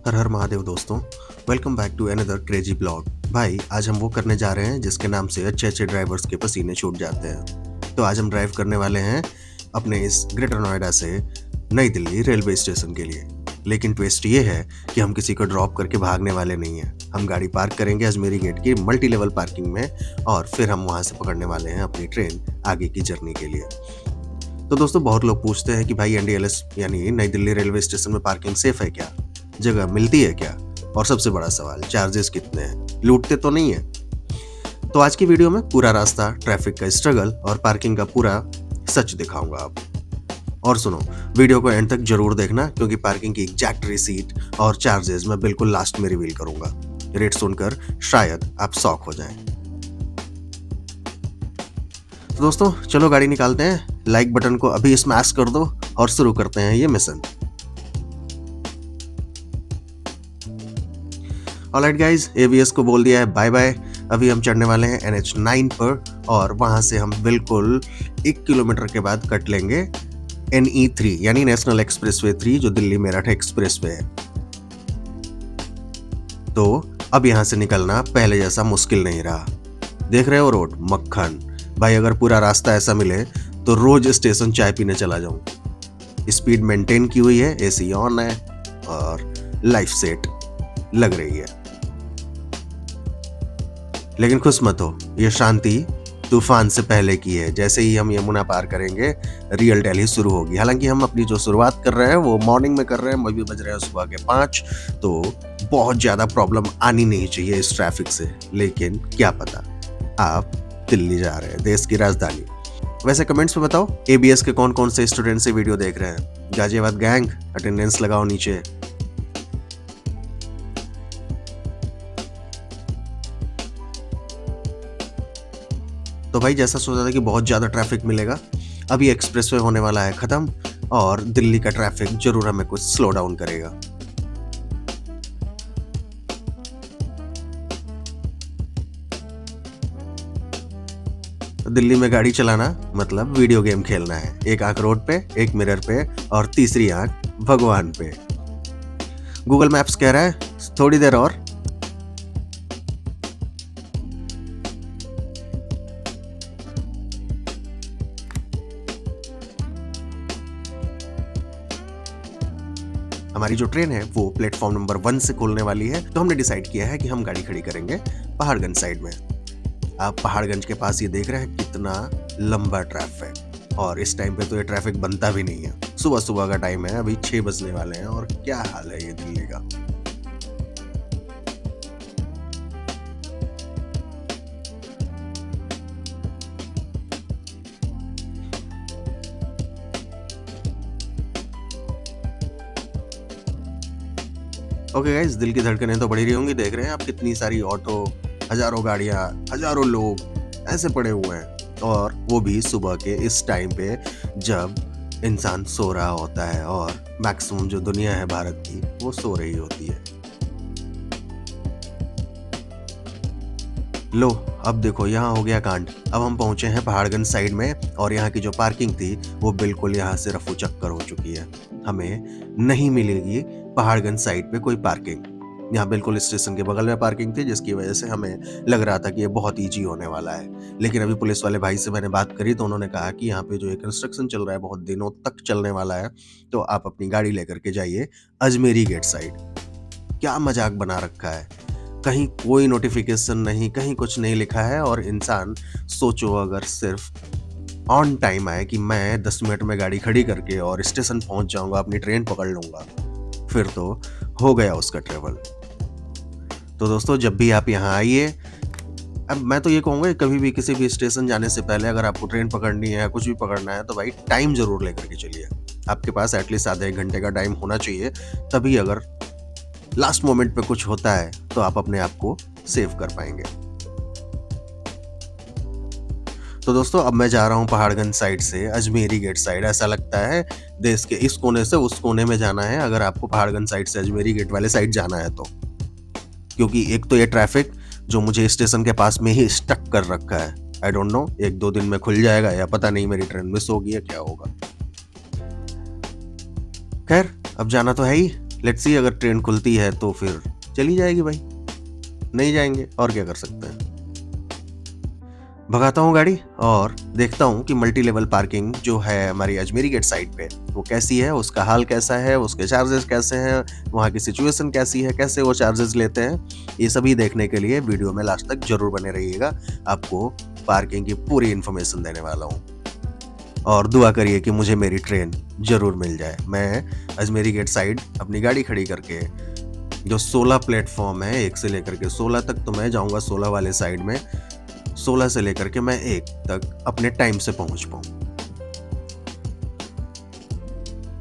हर हर महादेव दोस्तों, welcome back to another crazy blog. भाई आज हम वो करने जा रहे हैं जिसके नाम से अच्छे अच्छे ड्राइवर्स के पसीने छूट जाते हैं। तो आज हम ड्राइव करने वाले हैं अपने इस ग्रेटर नोएडा से नई दिल्ली रेलवे स्टेशन के लिए। लेकिन ट्विस्ट ये है कि हम किसी को ड्रॉप करके भागने वाले नहीं हैं। हम गाड़ी पार्क करेंगे अजमेरी गेट की मल्टी लेवल पार्किंग में और फिर हम वहाँ से पकड़ने वाले हैं अपनी ट्रेन आगे की जर्नी के लिए। तो दोस्तों, बहुत लोग पूछते हैं कि भाई एनडीएलएस यानी नई दिल्ली रेलवे स्टेशन में पार्किंग सेफ है क्या, जगह मिलती है क्या, और सबसे बड़ा सवाल चार्जेस कितने हैं, लूटते तो नहीं है। तो आज की वीडियो में पूरा रास्ता, ट्रैफिक का स्ट्रगल और पार्किंग का पूरा सच दिखाऊंगा आपको। और सुनो, वीडियो को एंड तक जरूर देखना क्योंकि पार्किंग की एग्जैक्ट रिसीट और चार्जेस मैं बिल्कुल लास्ट में रिवील करूंगा। रेट सुनकर शायद आप शॉक हो जाएं। तो दोस्तों चलो गाड़ी निकालते हैं, लाइक बटन को अभी स्मैश कर दो और शुरू करते हैं ये मिशन। ऑलराइट गाइज, एवीएस को बोल दिया है बाय बाय। अभी हम चढ़ने वाले हैं NH9 पर और वहां से हम बिल्कुल 1 किलोमीटर के बाद कट लेंगे NE3 यानी नेशनल एक्सप्रेसवे 3 जो दिल्ली मेरठ एक्सप्रेसवे है। तो अब यहां से निकलना पहले जैसा मुश्किल नहीं रहा। देख रहे हो रोड मक्खन। भाई अगर पूरा रास्ता ऐसा मिले तो रोज स्टेशन चाय पीने चला जाऊं। स्पीड मेंटेन की हुई है, एसी ऑन है और लाइफ सेट लग रही है। लेकिन खुश मत हो, ये शांति तूफान से पहले की है। जैसे ही हम यमुना पार करेंगे रियल दिल्ली शुरू होगी। हालांकि हम अपनी जो शुरुआत कर रहे हैं वो मॉर्निंग में कर रहे हैं, अभी बज रहे हैं सुबह के 5, तो बहुत ज्यादा प्रॉब्लम आनी नहीं चाहिए इस ट्रैफिक से। लेकिन क्या पता, आप दिल्ली जा रहे हैं, देश की राजधानी। वैसे कमेंट्स में बताओ एबीएस के कौन कौन से स्टूडेंट से वीडियो देख रहे हैं। गाजियाबाद गैंग अटेंडेंस लगाओ नीचे। तो भाई जैसा सोचा था कि बहुत ज़्यादा ट्रैफिक मिलेगा, अभी एक्सप्रेसवे होने वाला है ख़त्म और दिल्ली का ट्रैफिक जरूर हमें कुछ स्लो डाउन करेगा। दिल्ली में गाड़ी चलाना मतलब वीडियो गेम खेलना है। एक आंख रोड पे, एक मिरर पे और तीसरी आंख भगवान पे। गूगल मैप्स कह रहा है थोड़ी देर और। हमारी जो ट्रेन है वो प्लेटफॉर्म नंबर 1 से खुलने वाली है। तो हमने डिसाइड किया है कि हम गाड़ी खड़ी करेंगे पहाड़गंज साइड में। आप पहाड़गंज के पास ये देख रहे हैं कितना लंबा ट्रैफिक, और इस टाइम पे तो ये ट्रैफिक बनता भी नहीं है। सुबह सुबह का टाइम है, अभी 6 बजने वाले हैं और क्या हाल है ये दिल्ली का। ओके गाइस, दिल की धड़कनें तो बढ़ी रही होंगी। देख रहे हैं आप कितनी सारी ऑटो, हजारों गाड़ियां, हजारों लोग ऐसे पड़े हुए हैं, और वो भी सुबह के इस टाइम पे जब इंसान सो रहा होता है और मैक्सिमम जो दुनिया है भारत की वो सो रही होती है। लो अब देखो यहाँ हो गया कांड। अब हम पहुंचे हैं पहाड़गंज साइड में और यहाँ की जो पार्किंग थी वो बिल्कुल यहाँ से रफू चक्कर हो चुकी है। हमें नहीं मिलेगी पहाड़गंज साइड पे कोई पार्किंग। यहाँ बिल्कुल स्टेशन के बगल में पार्किंग थी जिसकी वजह से हमें लग रहा था कि ये बहुत ईजी होने वाला है। लेकिन अभी पुलिस वाले भाई से मैंने बात करी तो उन्होंने कहा कि यहाँ पे जो ये कंस्ट्रक्शन चल रहा है बहुत दिनों तक चलने वाला है, तो आप अपनी गाड़ी लेकर के जाइए अजमेरी गेट साइड। क्या मजाक बना रखा है, कहीं कोई नोटिफिकेशन नहीं, कहीं कुछ नहीं लिखा है। और इंसान सोचो अगर सिर्फ ऑन टाइम आए कि मैं 10 मिनट में गाड़ी खड़ी करके और स्टेशन पहुंच जाऊंगा, अपनी ट्रेन पकड़ लूंगा, फिर तो हो गया उसका ट्रेवल। तो दोस्तों जब भी आप यहाँ आइए, अब मैं तो ये कहूँगा कभी भी किसी भी स्टेशन जाने से पहले अगर आपको ट्रेन पकड़नी है, कुछ भी पकड़ना है, तो भाई टाइम जरूर लेकर के चलिए। आपके पास एटलीस्ट आधे 1 घंटे का टाइम होना चाहिए, तभी अगर लास्ट मोमेंट पे कुछ होता है तो आप अपने आप को सेव कर पाएंगे। तो दोस्तों अब मैं जा रहा हूँ पहाड़गंज साइड से अजमेरी गेट साइड। ऐसा लगता है देश के इस कोने से उस कोने में जाना है अगर आपको पहाड़गंज साइड से अजमेरी गेट वाले साइड जाना है तो। क्योंकि एक तो ये ट्रैफिक जो मुझे स्टेशन के पास में ही स्टक कर रखा है, आई डोंट नो 1-2 दिन में खुल जाएगा या पता नहीं मेरी ट्रेन मिस होगी या क्या होगा। खैर अब जाना तो है ही, लेट्स सी अगर ट्रेन खुलती है तो फिर चली जाएगी भाई, नहीं जाएँगे और क्या कर सकते हैं। भगाता हूँ गाड़ी और देखता हूँ कि मल्टी लेवल पार्किंग जो है हमारी अजमेरी गेट साइड पे वो कैसी है, उसका हाल कैसा है, उसके चार्जेस कैसे हैं, वहाँ की सिचुएशन कैसी है, कैसे वो चार्जेस लेते हैं। ये सभी देखने के लिए वीडियो में लास्ट तक जरूर बने रहिएगा, आपको पार्किंग की पूरी इन्फॉर्मेशन देने वाला हूँ। और दुआ करिए कि मुझे मेरी ट्रेन जरूर मिल जाए। मैं अजमेरी गेट साइड अपनी गाड़ी खड़ी करके जो 16 प्लेटफॉर्म है 1 से लेकर के 16 तक, तो मैं जाऊँगा 16 वाले साइड में, 16 से लेकर के मैं 1 तक अपने टाइम से पहुंच पाऊं।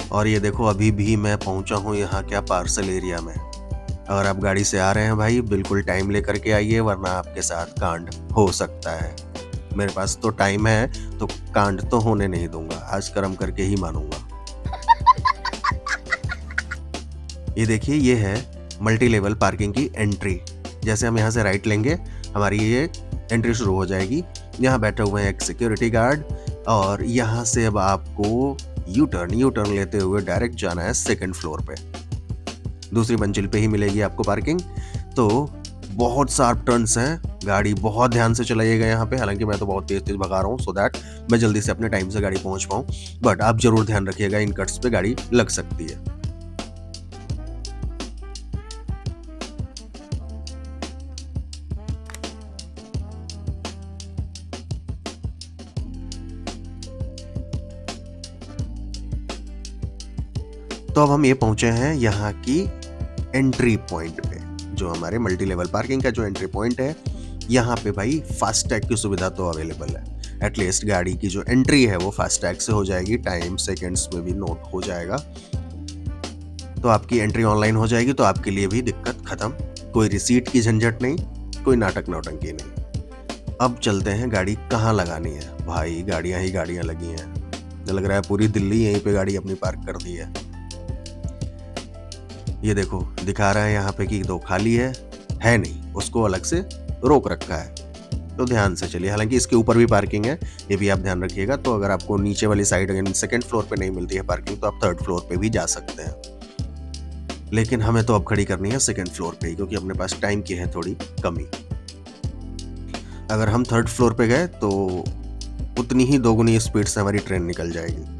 और ये देखो अभी भी मैं पहुंचा हूं यहाँ क्या पार्सल एरिया में। अगर आप गाड़ी से आ रहे हैं भाई बिल्कुल टाइम लेकर के आइए, वरना आपके साथ कांड हो सकता है। मेरे पास तो टाइम है तो कांड तो होने नहीं दूंगा, आज कर्म करके ही मानूंगा। ये देखिए ये है मल्टी लेवल पार्किंग की एंट्री। जैसे हम यहाँ से राइट लेंगे हमारी ये एंट्री शुरू हो जाएगी। यहाँ बैठे हुए हैं एक सिक्योरिटी गार्ड और यहाँ से अब आपको यू टर्न लेते हुए डायरेक्ट जाना है सेकंड फ्लोर पे। दूसरी मंजिल पे ही मिलेगी आपको पार्किंग। तो बहुत शार्प टर्न्स हैं, गाड़ी बहुत ध्यान से चलाइएगा यहाँ पे। हालांकि मैं तो बहुत तेज भगा रहा हूँ सो दैट मैं जल्दी से अपने टाइम से गाड़ी पहुंच पाऊँ, बट आप जरूर ध्यान रखिएगा इन कट्स पे गाड़ी लग सकती है। तो अब हम ये पहुंचे हैं यहाँ की एंट्री पॉइंट पे, जो हमारे मल्टी लेवल पार्किंग का जो एंट्री पॉइंट है। यहाँ पे भाई फास्टैग की सुविधा तो अवेलेबल है। एटलीस्ट गाड़ी की जो एंट्री है वो फास्टैग से हो जाएगी, टाइम सेकंड्स में भी नोट हो जाएगा। तो आपकी एंट्री ऑनलाइन हो जाएगी, तो आपके लिए भी दिक्कत खत्म। कोई रिसीट की झंझट नहीं, कोई नाटक नौटंकी नहीं। अब चलते हैं गाड़ी कहाँ लगानी है। भाई गाड़ियां ही गाड़ियां लगी हैं, लग रहा है पूरी दिल्ली यहीं पे गाड़ी अपनी पार्क कर दी है। ये देखो दिखा रहा है यहाँ पे कि 2 खाली है नहीं, उसको अलग से रोक रखा है, तो ध्यान से चलिए। हालांकि इसके ऊपर भी पार्किंग है, ये भी आप ध्यान रखिएगा। तो अगर आपको नीचे वाली साइड अगर सेकंड फ्लोर पे नहीं मिलती है पार्किंग, तो आप थर्ड फ्लोर पे भी जा सकते हैं। लेकिन हमें तो अब खड़ी करनी है सेकंड फ्लोर पे ही, क्योंकि अपने पास टाइम की है थोड़ी कमी। अगर हम थर्ड फ्लोर पे गए तो उतनी ही दोगुनी स्पीड से हमारी ट्रेन निकल जाएगी।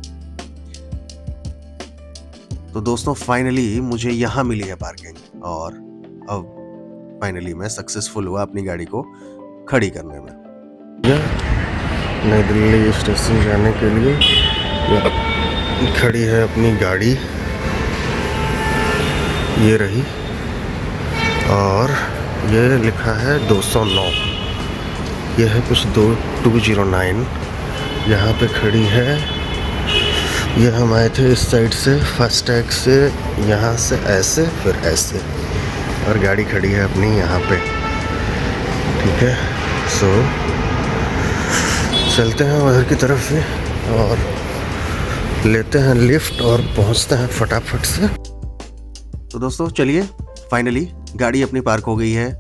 तो दोस्तों फाइनली मुझे यहाँ मिली है पार्किंग और अब फाइनली मैं सक्सेसफुल हुआ अपनी गाड़ी को खड़ी करने में। नई दिल्ली स्टेशन जाने के लिए खड़ी है अपनी गाड़ी, ये रही, और ये लिखा है 209, ये है कुछ 209 यहाँ पे खड़ी है। ये हम आए थे इस साइड से फास्टैग से, यहाँ से ऐसे फिर ऐसे, और गाड़ी खड़ी है अपनी यहाँ पे। ठीक है, सो चलते हैं उधर की तरफ से और लेते हैं लिफ्ट और पहुँचते हैं फटाफट से। तो दोस्तों चलिए फाइनली गाड़ी अपनी पार्क हो गई है,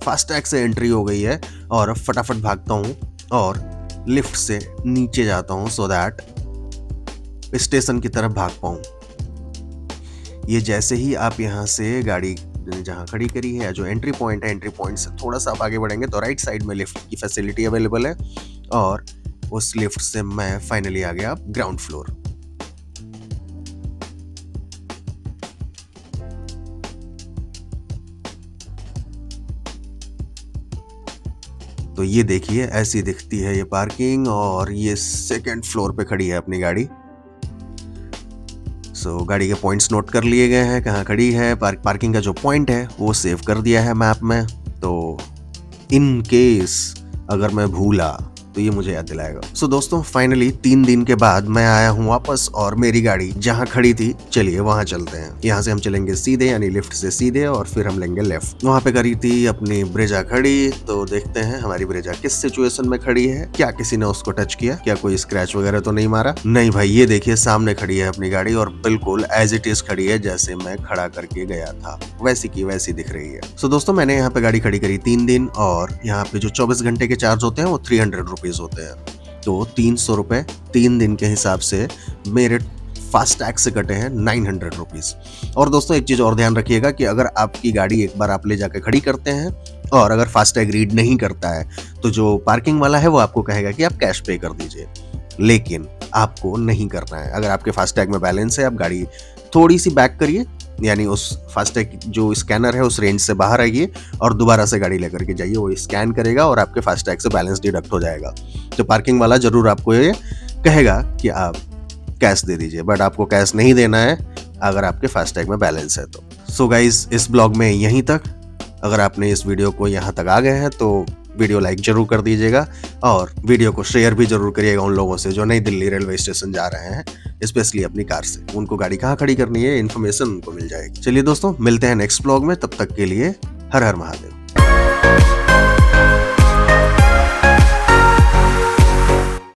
फास्टैग से एंट्री हो गई है, और फटाफट भागता हूँ और लिफ्ट से नीचे जाता हूँ सो दैट स्टेशन की तरफ भाग पाऊँ। ये जैसे ही आप यहाँ से गाड़ी जहाँ खड़ी करी है, जो एंट्री पॉइंट है, एंट्री पॉइंट से थोड़ा सा आप आगे बढ़ेंगे तो राइट साइड में लिफ्ट की फैसिलिटी अवेलेबल है, और उस लिफ्ट से मैं फाइनली आ गया ग्राउंड फ्लोर। तो ये देखिए ऐसी दिखती है ये पार्किंग, और ये सेकंड फ्लोर पे खड़ी है अपनी गाड़ी। सो गाड़ी के पॉइंट्स नोट कर लिए गए हैं, कहाँ खड़ी है। पार्किंग का जो पॉइंट है वो सेव कर दिया है मैप में, तो इन केस अगर मैं भूला तो ये मुझे याद दिलाएगा। सो दोस्तों फाइनली 3 दिन के बाद मैं आया हूँ वापस, और मेरी गाड़ी जहाँ खड़ी थी चलिए वहाँ चलते हैं। यहाँ से हम चलेंगे सीधे, यानी लिफ्ट से सीधे, और फिर हम लेंगे लेफ्ट। वहाँ पे करी थी अपनी ब्रेजा खड़ी, तो देखते हैं हमारी ब्रेजा किस सिचुएशन में खड़ी है। क्या किसी ने उसको टच किया, क्या कोई स्क्रैच वगैरह तो नहीं मारा? नहीं भाई, ये देखिए सामने खड़ी है अपनी गाड़ी, और बिल्कुल एज इट इज खड़ी है जैसे मैं खड़ा करके गया था, वैसी की वैसी दिख रही है। सो दोस्तों मैंने यहाँ पे गाड़ी खड़ी करी 3 दिन, और यहाँ पे जो 24 घंटे के चार्ज होते हैं वो 300 रुपीज रुपीज़ होते हैं। तो 300 रुपए 3 दिन के हिसाब से मेरे फास्टैग से कटे हैं 900 रुपीज़। और दोस्तों एक चीज़ और ध्यान रखिएगा कि अगर आपकी गाड़ी एक बार आप ले जाके खड़ी करते हैं और अगर फास्टैग रीड नहीं करता है, तो जो पार्किंग वाला है वो आपको कहेगा कि आप कैश पे कर दीजिए। लेकिन आपको नहीं करना है। अगर आपके फास्टैग में बैलेंस है, आप गाड़ी थोड़ी-सी बैक करिए, यानी उस फास्टैग जो स्कैनर है उस रेंज से बाहर आइए और दोबारा से गाड़ी लेकर के जाइए, वो स्कैन करेगा और आपके फास्टैग से बैलेंस डिडक्ट हो जाएगा। तो पार्किंग वाला ज़रूर आपको ये कहेगा कि आप कैश दे दीजिए, बट आपको कैश नहीं देना है अगर आपके फास्टैग में बैलेंस है तो। सो गाइस, इस ब्लॉग में यहीं तक। अगर आपने इस वीडियो को यहाँ तक आ गए हैं तो वीडियो लाइक जरूर कर दीजिएगा और वीडियो को शेयर भी जरूर करिएगा उन लोगों से जो नई दिल्ली रेलवे स्टेशन जा रहे हैं, स्पेशली अपनी कार से। उनको गाड़ी कहाँ खड़ी करनी है इन्फॉर्मेशन उनको मिल जाएगी। चलिए दोस्तों, मिलते हैं नेक्स्ट ब्लॉग में। तब तक के लिए हर हर महादेव।